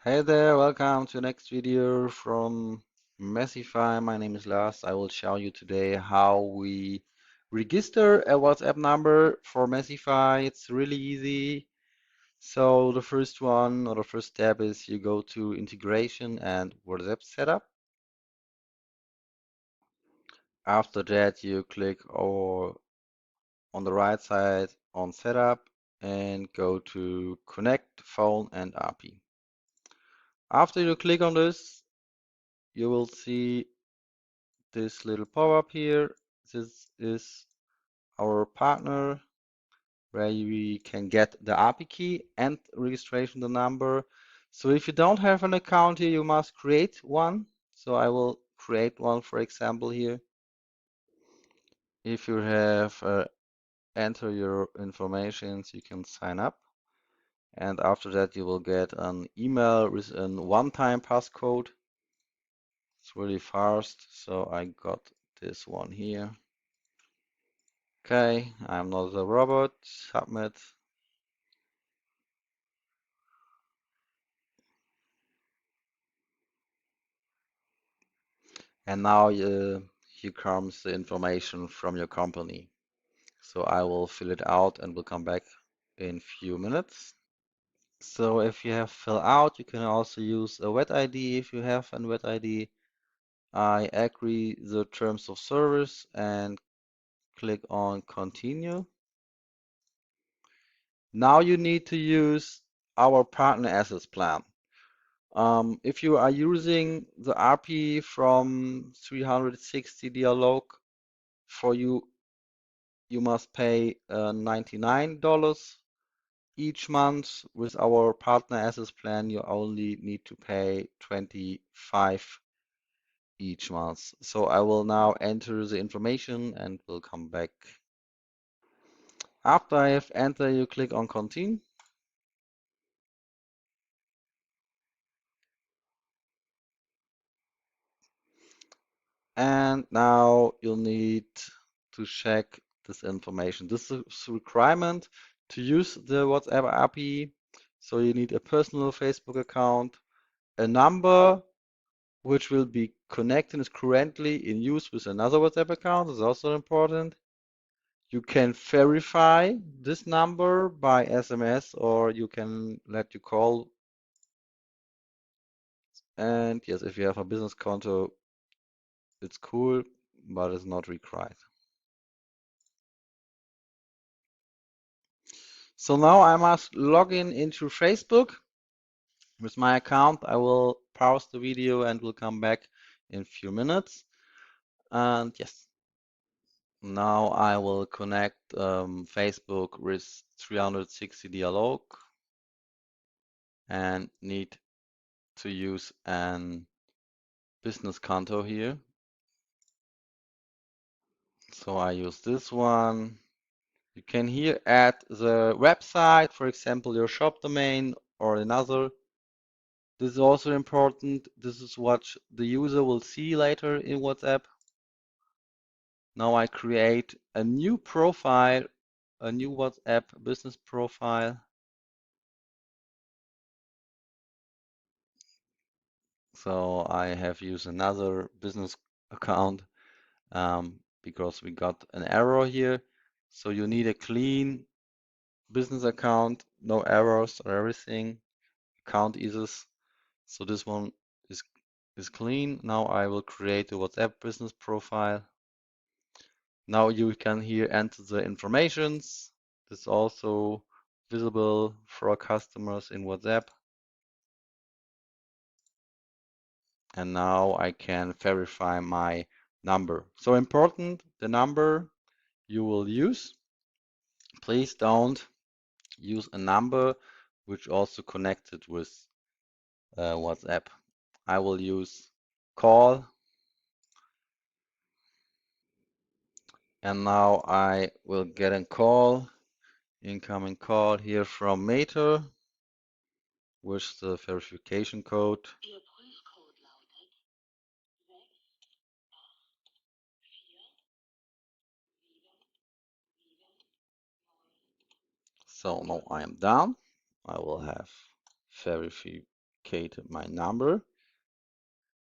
Hey there, welcome to the next video from Messify. My name is Lars. I will show you today how we register a WhatsApp number for Messify. It's really easy. So the first one or the first step is you go to integration and WhatsApp setup. After that, you click on the right side on setup and go to connect phone and API. After you click on this, you will see this little pop-up here. This is our partner where we can get the API key and registration the number. So if you don't have an account here, you must create one. So I will create one, for example, here. If you have enter your information, you can sign up. And after that, you will get an email with a one-time passcode. It's really fast. So I got this one here. Okay, I'm not a robot. Submit. And now here comes the information from your company. So I will fill it out and will come back in few minutes. So if you have fill out, you can also use a wet ID if you have a wet ID. I agree the terms of service and click on continue. Now you need to use our partner access plan. If you are using the RP from 360 dialog, for you must pay $99 each month. With our partner access plan, you only need to pay 25 each month. So I will now enter the information and will come back. After I have entered, you click on continue. And now you'll need to check this information. This is a requirement to use the WhatsApp API. So you need a personal Facebook account, a number which will be connected is currently in use with another WhatsApp account is also important. You can verify this number by SMS or you can let you call. And yes, if you have a business konto, it's cool, but it's not required. So now I must log in into Facebook with my account. I will pause the video and will come back in a few minutes. And yes, now I will connect Facebook with 360 dialog and need to use an business konto here. So I use this one. You can here add the website, for example, your shop domain or another. This is also important. This is what the user will see later in WhatsApp. Now I create a new profile, a new WhatsApp business profile. So I have used another business account because we got an error here. So you need a clean business account, no errors or everything. Account is so this one is clean. Now I will create a WhatsApp business profile. Now you can here enter the informations. This is also visible for our customers in WhatsApp. And now I can verify my number. So important, the number you will use. Please don't use a number which also connected with WhatsApp. I will use call. And now I will get a call, incoming call here from Meta with the verification code. So now I am done. I will have verification my number.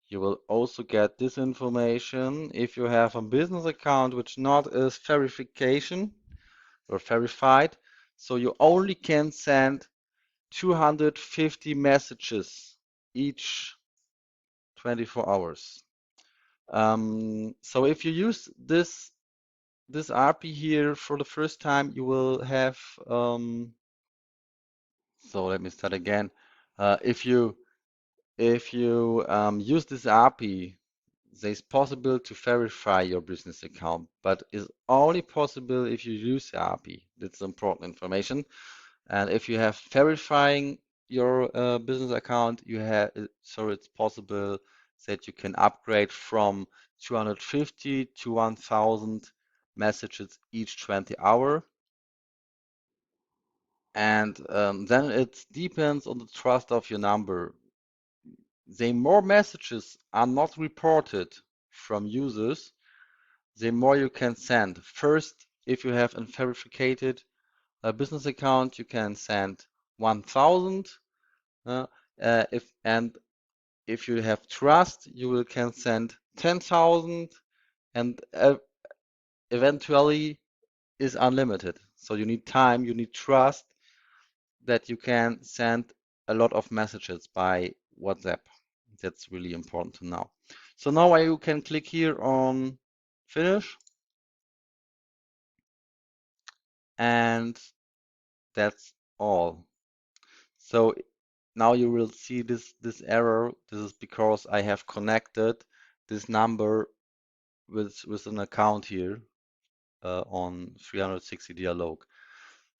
You will also get this information if you have a business account which not is verification or verified. So you only can send 250 messages each 24 hours. So if you use this RP here for the first time, you will have so let me start again. If you use this API, it's possible to verify your business account, but it's only possible if you use the API. That's important information. And if you have verifying your business account, you have so it's possible that you can upgrade from 250 to 1000 messages each 20 hour. And then it depends on the trust of your number. The more messages are not reported from users, the more you can send. First, if you have a verified business account, you can send 1000. Uh, if you have trust, you will can send 10,000, and eventually is unlimited. So you need time, you need trust that you can send a lot of messages by WhatsApp. That's really important to know. So now you can click here on finish, and that's all. So now you will see this error. This is because I have connected this number with an account here on 360 dialog.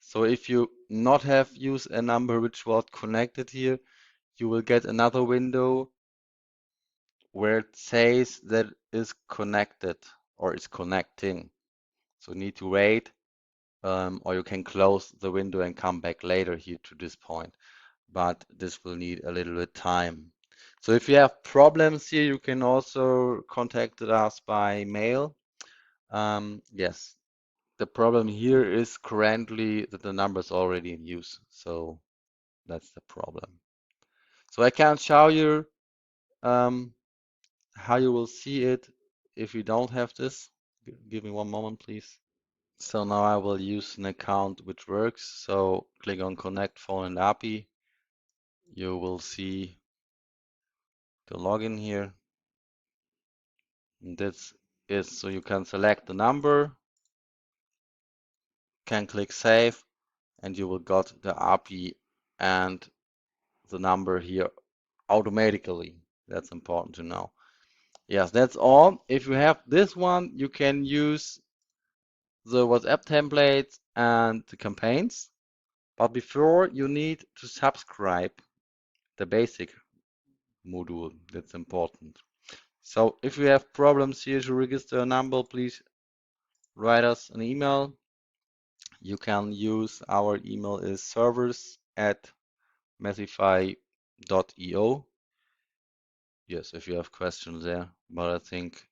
So if you not have used a number which was connected here, you will get another window where it says that is connected or is connecting. So you need to wait, or you can close the window and come back later here to this point. But this will need a little bit time. So if you have problems here, you can also contact us by mail. Yes, the problem here is currently that the number is already in use. So that's the problem. So I can't show you um, how you will see it if you don't have this. Give me one moment, please. So now I will use an account which works. So click on Connect Phone and API. You will see the login here. And this is so you can select the number, can click Save, and you will got the API and the number here automatically. That's important to know. Yes, that's all. If you have this one, you can use the WhatsApp templates and the campaigns. But before, you need to subscribe the basic module. That's important. So if you have problems here to register a number, please write us an email. You can use our email is servers@messify.io. Yes, if you have questions there, but I think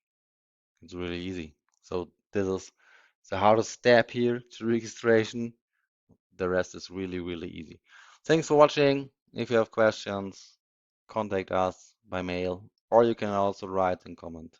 it's really easy. So this is the hardest step here to registration. The rest is really, really easy. Thanks for watching. If you have questions, contact us by mail, or you can also write and comment.